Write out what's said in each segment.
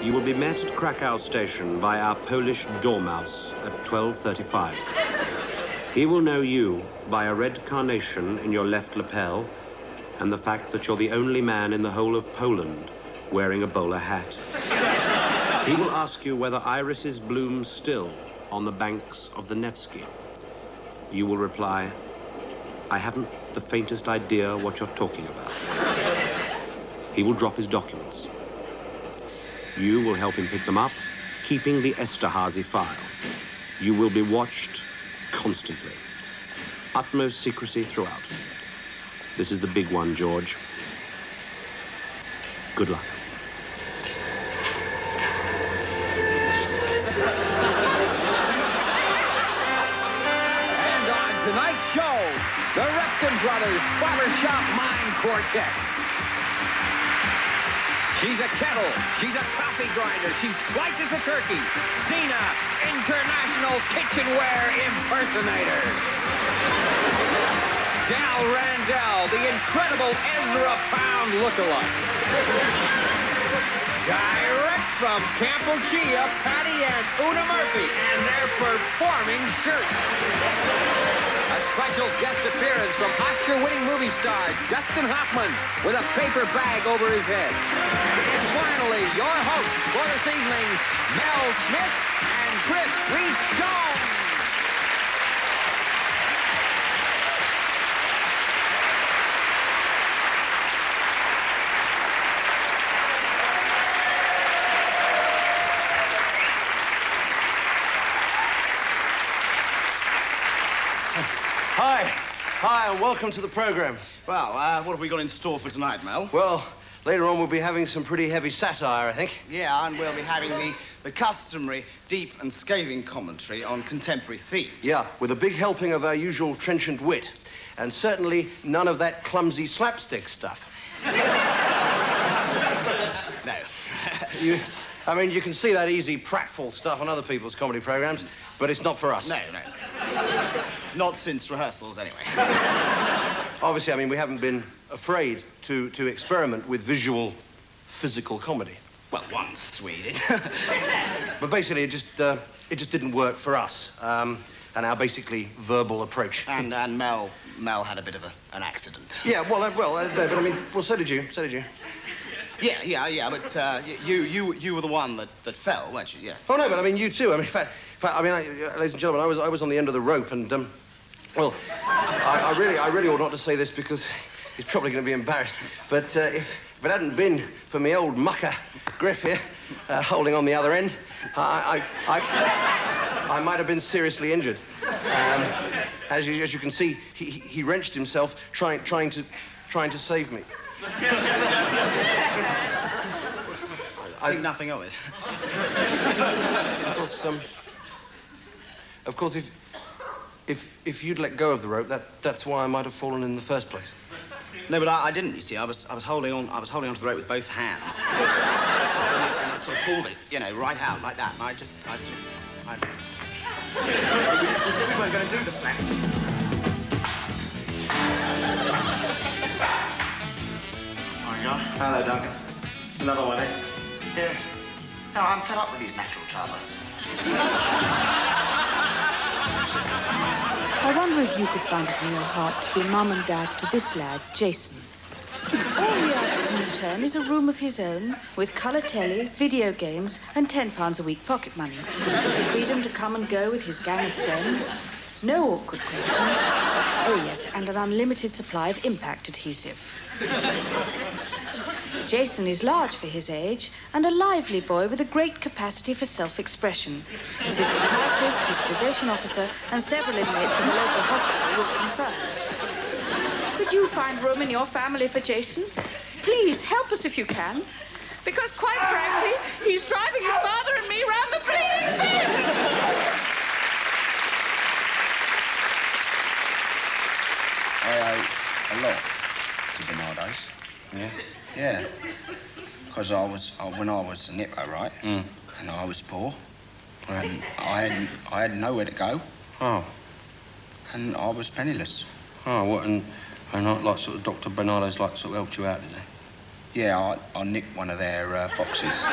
You will be met at Krakow station by our Polish dormouse at 12:35. He will know you by a red carnation in your left lapel and the fact that you're the only man in the whole of Poland wearing a bowler hat. He will ask you whether irises bloom still on the banks of the Nevsky. You will reply, I haven't the faintest idea what you're talking about. He will drop his documents. You will help him pick them up, keeping the Esterhazy file. You will be watched constantly. Utmost secrecy throughout. This is the big one, George. Good luck. And on tonight's show, the Repton Brothers Barbershop Mime Quartet. She's a kettle. She's a coffee grinder. She slices the turkey. Zena, international kitchenware impersonator. Dal Randell, the incredible Ezra Pound lookalike. Direct from Campo Chia, Patty and Una Murphy, and their performing shirts. A special guest appearance from Oscar-winning movie star Dustin Hoffman with a paper bag over his head. And finally, your hosts for this evening, Mel Smith and Chris Reese-Jones. Hi, and welcome to the program. Well, what have we got in store for tonight, Mel? Well, later on we'll be having some pretty heavy satire, I think. Yeah, and we'll be having the customary deep and scathing commentary on contemporary themes. Yeah, with a big helping of our usual trenchant wit. And certainly none of that clumsy slapstick stuff. No. I mean, you can see that easy pratfall stuff on other people's comedy programs, but it's not for us. No. Not since rehearsals, anyway. Obviously, I mean, we haven't been afraid to experiment with visual, physical comedy. Well, once we did. But basically, it just didn't work for us, and our basically verbal approach. And Mel had a bit of an accident. Yeah, but I mean, well, so did you. Yeah, but you were the one that fell, weren't you? Yeah. Oh, no, but I mean, you too. I mean, in fact, ladies and gentlemen, I was on the end of the rope, and, well, I really ought not to say this because he's probably going to be embarrassed, but if it hadn't been for me old mucker, Griff here, holding on the other end, I might have been seriously injured. As you can see, he wrenched himself trying to save me. I think nothing of it. Of course, if you'd let go of the rope, that's why I might have fallen in the first place. No, but I didn't. You see, I was holding on to the rope with both hands, and I sort of pulled it, you know, right out like that. And we said we weren't going to do the slap. Hello, Duncan. Another one, eh? Yeah. No, I'm fed up with these natural troubles. I wonder if you could find it in your heart to be mum and dad to this lad, Jason. All he asks in return is a room of his own with colour telly, video games, and £10 a week pocket money. The freedom to come and go with his gang of friends. No awkward questions. Oh, yes, and an unlimited supply of impact adhesive. Jason is large for his age and a lively boy with a great capacity for self-expression, as his psychiatrist, his probation officer, and several inmates of the local hospital will confirm. Could you find room in your family for Jason? Please, help us if you can. Because, quite frankly, he's driving his father and me round the bleeding bend. I owe a lot to Bernardo's. Yeah? Yeah. Because when I was a nipper, right? Mm. And I was poor. And I had nowhere to go. Oh. And I was penniless. Oh, what, and not like sort of Dr. Bernardo's like sort of helped you out, did they? Yeah, I nicked one of their boxes.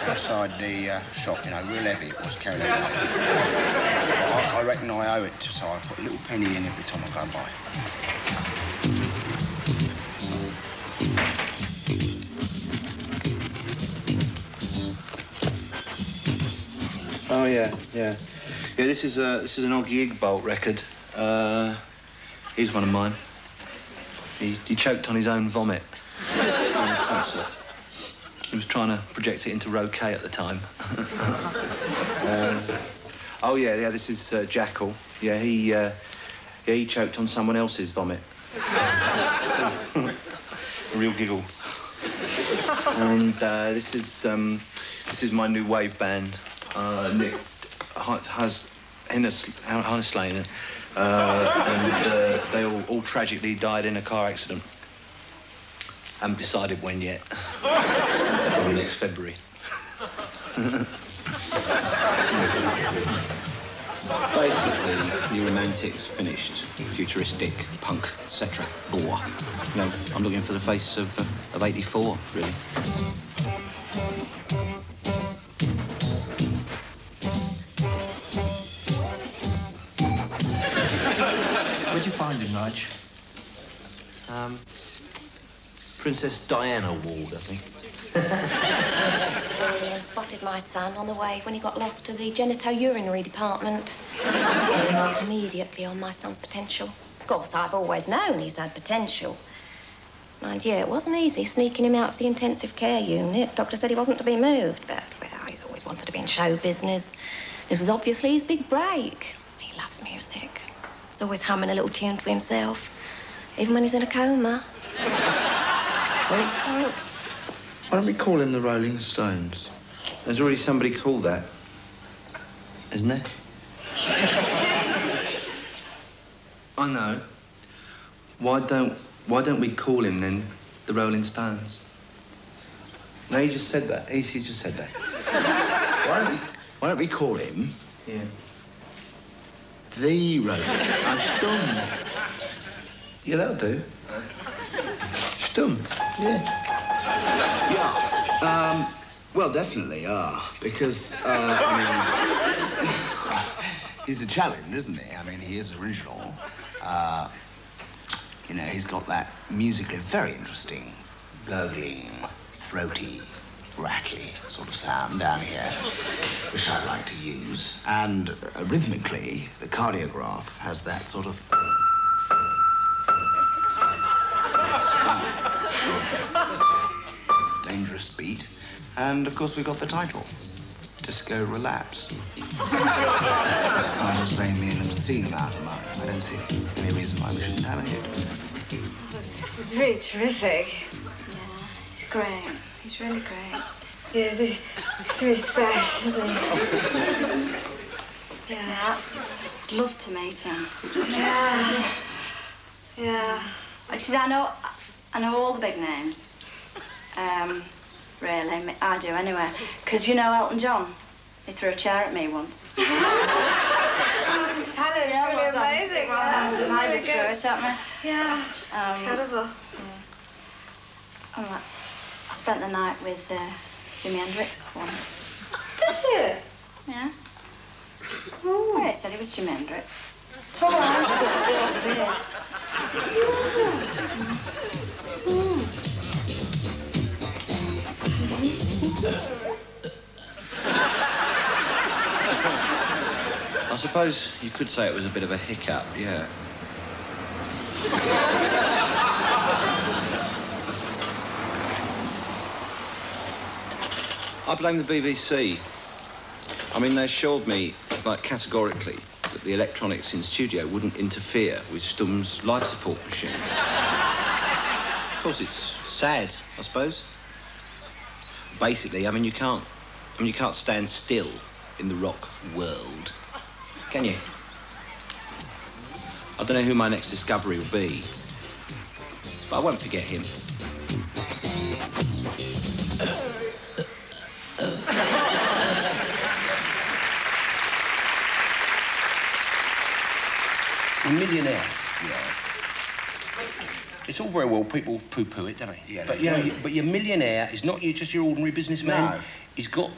outside the shop, you know, real heavy it was carrying it. I reckon I owe it to, so I put a little penny in every time I go by. Oh yeah. This is an Oggy Igbolt record. He's one of mine. He choked on his own vomit on a concert. He was trying to project it into Roquet at the time. Oh yeah. This is Jackal. Yeah, he choked on someone else's vomit. A real giggle. And this is my new wave band. Nick has Hanneslane, and they all tragically died in a car accident. Haven't decided when yet. Probably next February. Basically, New Romantics finished. Futuristic, punk, etc. Bore. You know, I'm looking for the face of 84, really. Where'd you find him, Nige? Princess Diana Ward, I think. Mr. Dorian spotted my son on the way when he got lost to the genito-urinary department. He remarked immediately on my son's potential. Of course, I've always known he's had potential. Mind you, it wasn't easy sneaking him out of the intensive care unit. Doctor said he wasn't to be moved, but, well, he's always wanted to be in show business. This was obviously his big break. He loves music. He's always humming a little tune to himself, even when he's in a coma. Why don't we call him the Rolling Stones? There's already somebody called that, isn't there? I know. Why don't we call him then the Rolling Stones? No, he just said that. He just said that. Why don't we call him? Yeah. The Rolling Stones? Yeah, that'll do. Stum. Yeah. Well, definitely, because, he's a challenge, isn't he? I mean, he is original. You know, he's got that musically very interesting, gurgling, throaty, rattly sort of sound down here, which I'd like to use. And rhythmically, the cardiograph has that sort of... dangerous beat. And, of course, we got the title, Disco Relapse. I was playing me an obscene amount of money. I don't see any reason why we shouldn't have it. It's really terrific. Yeah, he's great. He's really great. Yes, he's really special, isn't he? Yeah. I'd love to meet him. Yeah. Yeah. Actually, I know all the big names. Really, I do anyway. Because you know Elton John? He threw a chair at me once. Yeah, really amazing. I just threw it at me. Yeah, incredible. Yeah. I spent the night with Jimi Hendrix once. Did you? Yeah. Oh. Yeah, he said he was Jimi Hendrix. Tall, beard. I suppose you could say it was a bit of a hiccup, yeah. I blame the BBC. I mean, they assured me, like, categorically, that the electronics in studio wouldn't interfere with Stum's life support machine. Of course, it's sad, I suppose. Basically, I mean, you can't stand still in the rock world, can you? I don't know who my next discovery will be, but I won't forget him. A millionaire. Yeah. It's all very well people poo-poo it, don't they? Yeah. But you know, but your millionaire is not just your ordinary businessman. No. he's got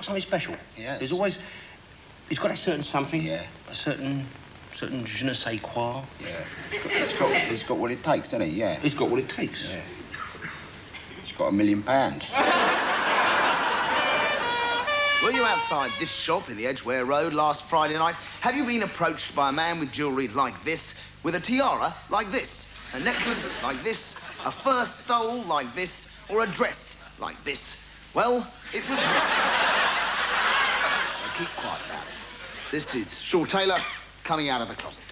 something special. Yes. He's got a certain something. Yeah. A certain je ne sais quoi. Yeah. He's got what it takes, doesn't he? Yeah. He's got what it takes. Yeah. He's got £1 million. Were you outside this shop in the Edgware Road last Friday night? Have you been approached by a man with jewellery like this, with a tiara like this, a necklace like this, a fur stole like this, or a dress like this? Well, it was me. So keep quiet about it. This is Shaw Taylor coming out of the closet.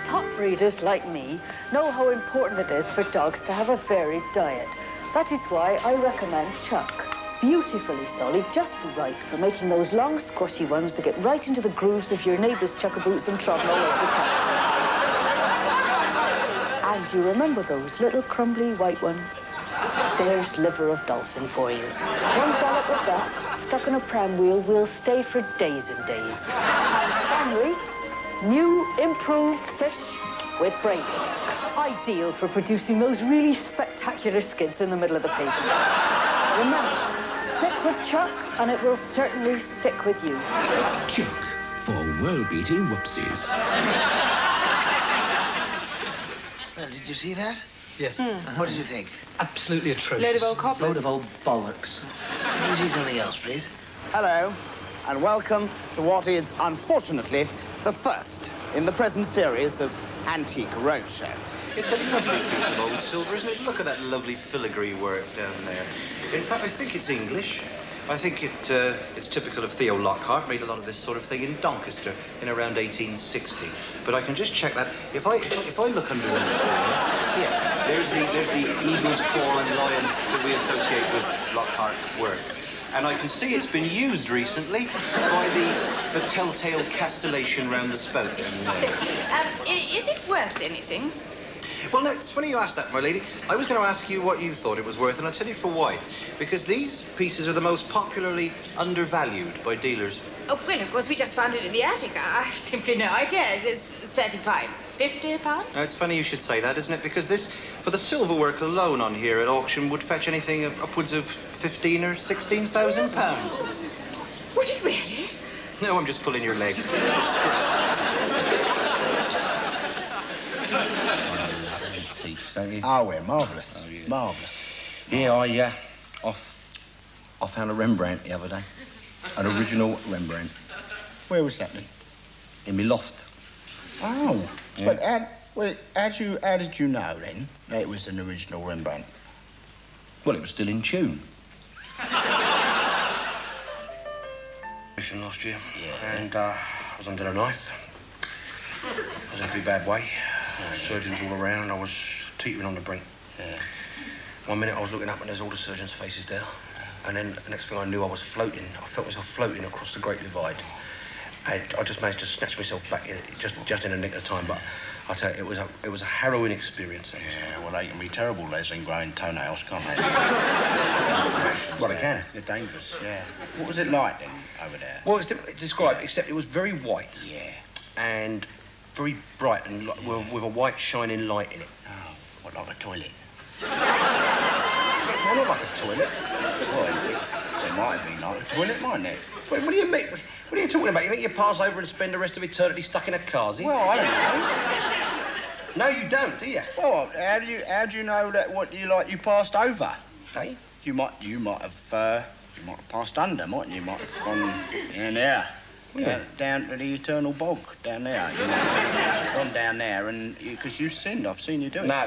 Top breeders like me know how important it is for dogs to have a varied diet. That is why I recommend Chuck. Beautifully solid, just right for making those long, squashy ones that get right into the grooves of your neighbour's chuck-a-boots and trodden all over the carpet. And you remember those little crumbly white ones? There's liver of dolphin for you. One dollop of that, stuck on a pram wheel, will stay for days and days. And finally, new improved fish with brains. Ideal for producing those really spectacular skids in the middle of the paper. Remember, stick with Chuck, and it will certainly stick with you. Chuck, for world-beating whoopsies. Well, did you see that? Yes. What did you think? Absolutely atrocious. Load of old cobblers. Load of old bollocks. Can you see something else, please? Hello, and welcome to what is, unfortunately, the first in the present series of Antique Roadshow. It's a lovely piece of old silver, isn't it? Look at that lovely filigree work down there. In fact, I think it's English. I think it's typical of Theo Lockhart, made a lot of this sort of thing in Doncaster in around 1860. But I can just check that. If I look under the floor, yeah, there's the eagle's claw and lion that we associate with Lockhart's work. And I can see it's been used recently by the telltale castellation round the spout down there. Is it worth anything? Well, no, it's funny you asked that, my lady. I was going to ask you what you thought it was worth, and I'll tell you for why. Because these pieces are the most popularly undervalued by dealers. Oh, well, of course, we just found it in the attic. I've simply no idea. There's 35, 50 a pound? Now, it's funny you should say that, isn't it? Because this, for the silver work alone on here at auction, would fetch anything upwards of 15 or 16,000 pounds. Would it really? No, I'm just pulling your leg. Oh, we're marvellous. Oh, yeah. Marvellous. Yeah, I found a Rembrandt the other day. An original Rembrandt. Where was that then? In my loft. Oh. Yeah. But how did you know then that it was an original Rembrandt? Well, it was still in tune. Last year, yeah. And I was under a knife. I was in a pretty bad way. Surgeons all around. I was teetering on the brink. Yeah. 1 minute I was looking up and there's all the surgeons' faces there. And then the next thing I knew, I was floating. I felt myself floating across the Great Divide. And I just managed to snatch myself back in just in a nick of time. But I tell you, it was a harrowing experience. Yeah, well, they can be terrible, Leslie, growing toenails, can't they? Well, they can. They're dangerous, yeah. What was it like then over there? Well, it's difficult to describe, except it was very white. Yeah. And very bright and with a white shining light in it. Oh, what, like a toilet? No, not like a toilet. Well, it might have been like a toilet, mightn't it? Wait, what do you mean? What are you talking about? You think you pass over and spend the rest of eternity stuck in a carsy? Well, I don't know. No, you don't, do you? Well, how do you know that what you passed over? Hey? You might have passed under, mightn't you? Might have gone in there. Yeah. Down to the eternal bog down there. You know, gone down there, and because you sinned, I've seen you do it. No.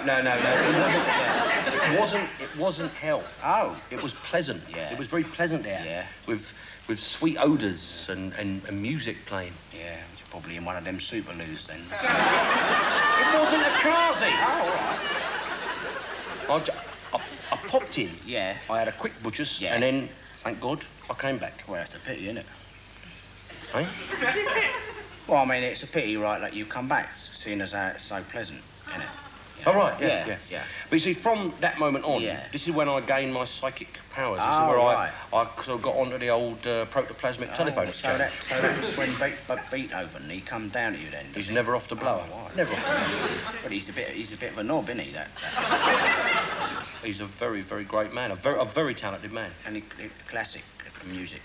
It wasn't hell. Oh, it was pleasant. Yeah. It was very pleasant there. Yeah. With sweet odours and music playing. Yeah, you're probably in one of them superloos then. It wasn't a carsy. Oh, all right. I popped in. Yeah. I had a quick butcher's, yeah. And then, thank God, I came back. Well, that's a pity, isn't it? Hey? Well, I mean, it's a pity, right, that you come back, seeing as how it's so pleasant, isn't it? Oh, right, yeah. But you see, from that moment on, this is when I gained my psychic powers. This is where I sort of got onto the old protoplasmic telephone exchange. So that was when Beethoven, he come down to you then? He's never off the blower. Right. Never off the blower. But he's a bit of a knob, isn't he, that? He's a very, very great man, a very talented man. And classic music.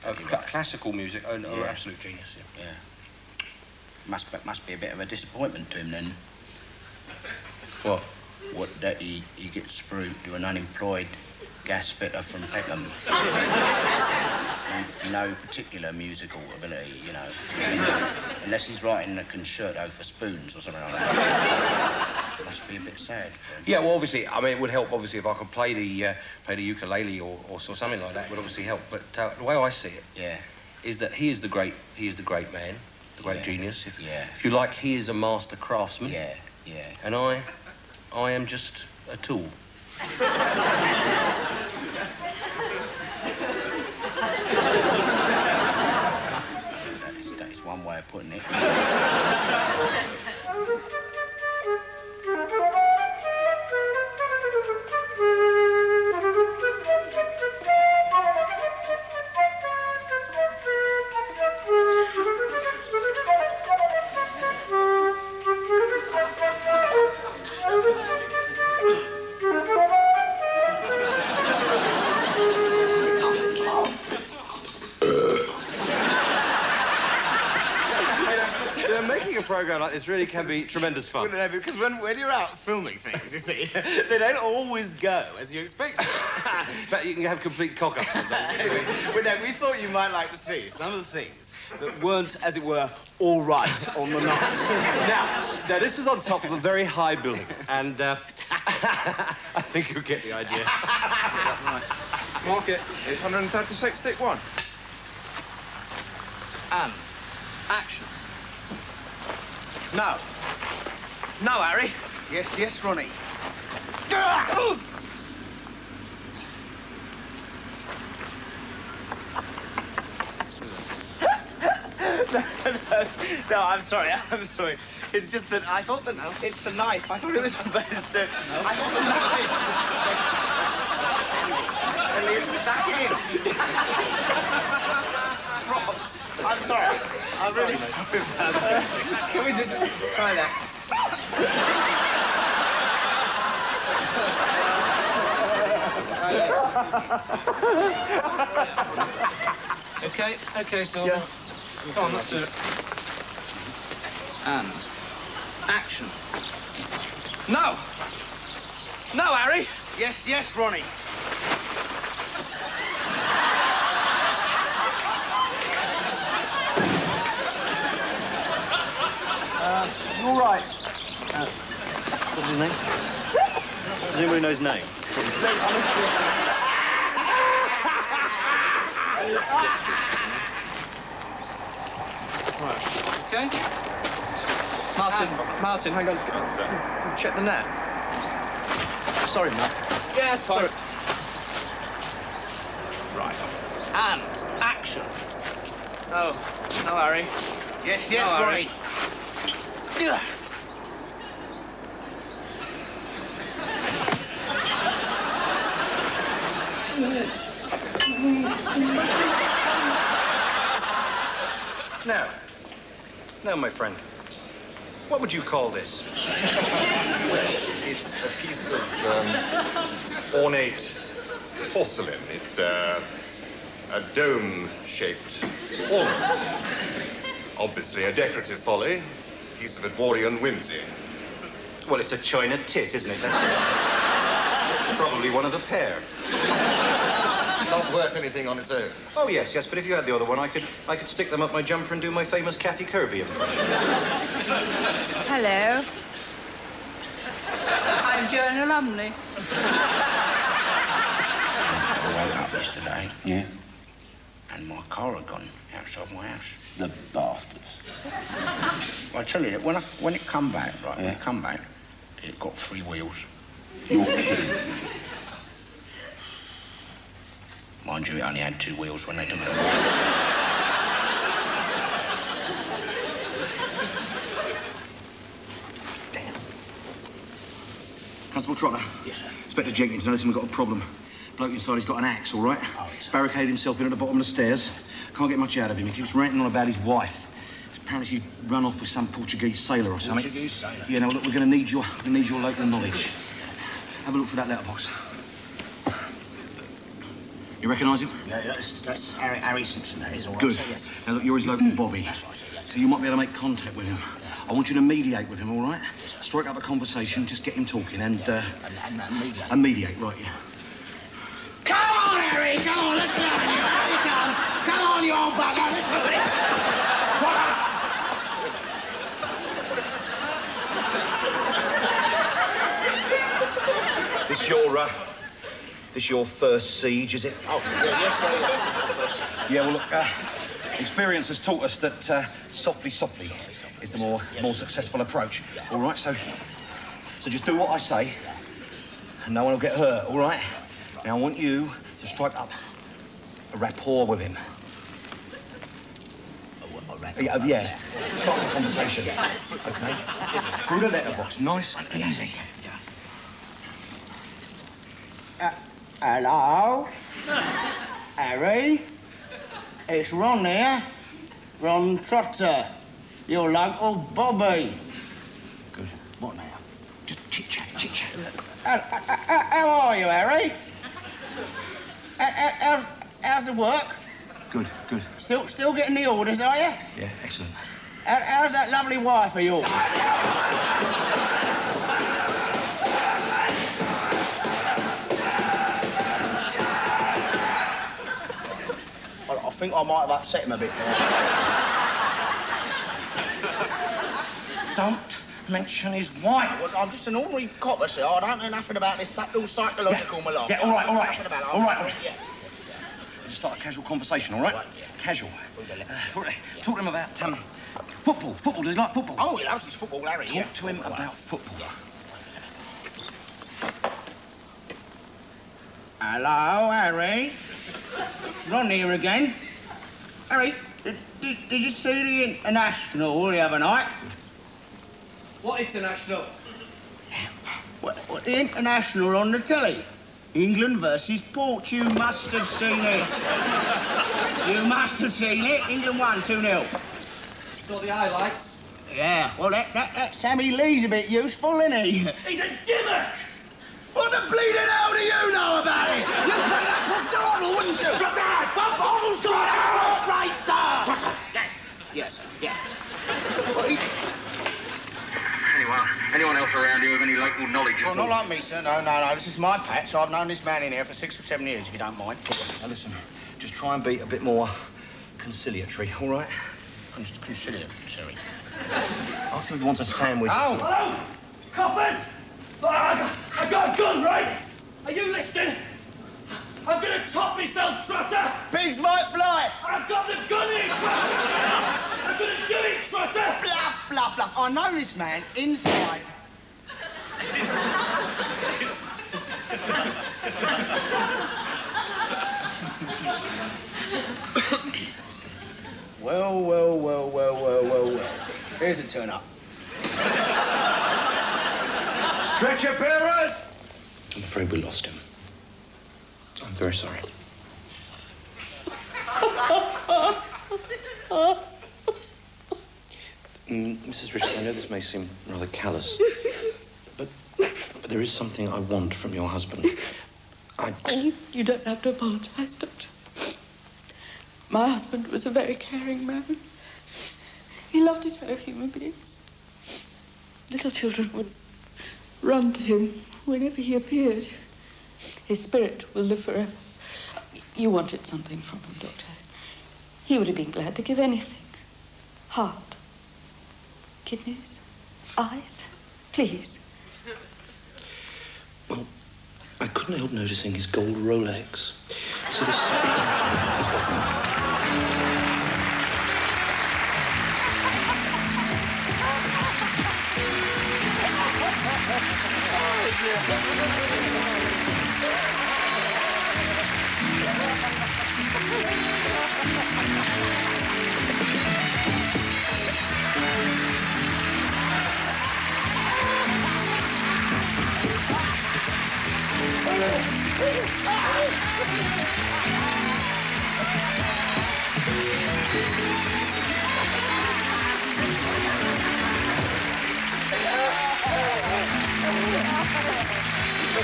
Classical music, absolute genius, yeah. Must be a bit of a disappointment to him then. What? What, that he gets through to an unemployed gas fitter from Peckham. With no particular musical ability, you know. Unless he's writing a concerto for spoons or something like that. Must be a bit sad for him. Yeah, well, obviously, I mean, it would help, obviously, if I could play the ukulele or something like that. Would obviously help. But the way I see it, is that he is the great man, the great genius. If you like, he is a master craftsman. Yeah. And I am just a tool. That is one way of putting it. Making a program like this really can be tremendous fun. Well, no, because when you're out filming things, you see, they don't always go as you expect. But you can have complete cock-ups sometimes. Well, no, we thought you might like to see some of the things that weren't, as it were, all right on the night. Now, this was on top of a very high building, and I think you'll get the idea. Right. Mark it. 836, stick one. And action. No. No, Harry. Yes, Ronnie. No, I'm sorry. It's just that I thought that it's the knife. I thought it was supposed to. No. I thought the knife. Only it's stuck in. Props. I'm sorry. I'm really sorry about that. Can we just try that? Okay, Silver. Come on, let's do it. And action. No! No, Harry! Yes, Ronnie. You all right? What's his name? Does anybody know his name? Okay. Martin, hang on. Check the net. Sorry, Matt. Yeah, it's fine. Sorry. Right. And action. No, Harry. Yes, no, Ronnie. Now, my friend, what would you call this? Well, it's a piece of ornate porcelain. It's a dome-shaped ornament. Obviously a decorative folly, a piece of Edwardian whimsy. Well, it's a china tit, isn't it? That's probably one of a pair. Not worth anything on its own. Oh, yes, but if you had the other one, I could stick them up my jumper and do my famous Kathy Kirby impression. Hello. I'm Joan Lumley. I woke up yesterday. Yeah? And my car had gone outside my house. The bastards. Well, I tell you, when it come back, right, when it come back, it got 3 wheels. You're kidding. Mind you, it only had 2 wheels when they took it away. Constable Trotter. Yes, sir. Inspector Jenkins, notice we've got a problem. Bloke inside, he's got an axe, all right? Oh, yes. Barricaded himself in at the bottom of the stairs. Can't get much out of him. He keeps ranting on about his wife. Apparently she's run off with some Portuguese sailor or something. Portuguese sailor? Yeah, now, look, we're going to need your local knowledge. Have a look for that letterbox. You recognise him? Yeah, that's Harry Simpson, that is all right. Good. So, yes. Now, look, you're his local Bobby. That's right, sir, yes. So you might be able to make contact with him. I want you to mediate with him, all right? Yes, sir. Strike up a conversation, just get him talking and mediate. And mediate, right, yeah. Come on, Harry, come on, let's go. Here you come. Come on, you old bugger, let's do it. This your first siege, is it? Oh, yeah, yes, sir, yes. Yeah, well, look, experience has taught us that softly is the more successful approach. All right, so just do what I say, and no one will get hurt, all right? Now, I want you to strike up a rapport with him. Yeah. Start the conversation. Okay? Through the letterbox, nice and easy. Hello? Harry? It's Ron here. Ron Trotter. Your local Bobby. Good. What now? Just chit-chat. How are you, Harry? How's the work? Good. Still getting the orders, are you? Yeah, excellent. How's that lovely wife of yours? I think I might have upset him a bit there. Don't mention his wife. Well, I'm just an ordinary copper, sir. I don't know nothing about this subtle psychological malarkey. Yeah, all right. Nothing about it. All right. Yeah. Just start a casual conversation, all right? Yeah. Casual. Talk to him about football. Football. Does he like football? Oh, he loves his football, Harry. Talk to him about football. Yeah. Hello, Harry. It's Ron here again. Harry, did you see the International the other night? What international? What, the International on the telly. England versus Port. You must have seen it. You must have seen it. England won 2-0. Saw the highlights. Yeah, well, that Sammy Lee's a bit useful, isn't he? He's a gimmick! What the bleeding hell do you know about it? You'd play that Puff wouldn't you? Trotter! Puff Doddle's got out! Right, sir! Trotter! Yeah. Yes, sir. Yeah. Anyone else around here with any local knowledge? Well, not like me, sir. No. This is my patch. I've known this man in here for 6 or 7 years, if you don't mind. Now, listen, just try and be a bit more conciliatory, all right? Conciliatory. Ask him if he wants a sandwich. Oh! Hello? Coppers? I got a gun, right? Are you listening? I'm gonna top myself, Trotter! Pigs might fly! I've got the gun in, Trotter! I'm gonna do it, Trotter! Bluff. I know this man inside. Well. Here's a turn-up. Stretcher bearers! I'm afraid we lost him. I'm very sorry. Mrs. Richards, I know this may seem rather callous, but there is something I want from your husband. You don't have to apologize, Doctor. My husband was a very caring man. He loved his fellow human beings. Little children would run to him whenever he appeared. His spirit will live forever. You wanted something from him, Doctor. He would have been glad to give anything. Heart. Kidneys. Eyes. Please. Well, I couldn't help noticing his gold Rolex. So this...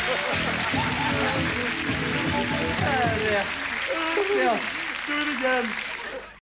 Oh, dear. Oh, dear. Do it again.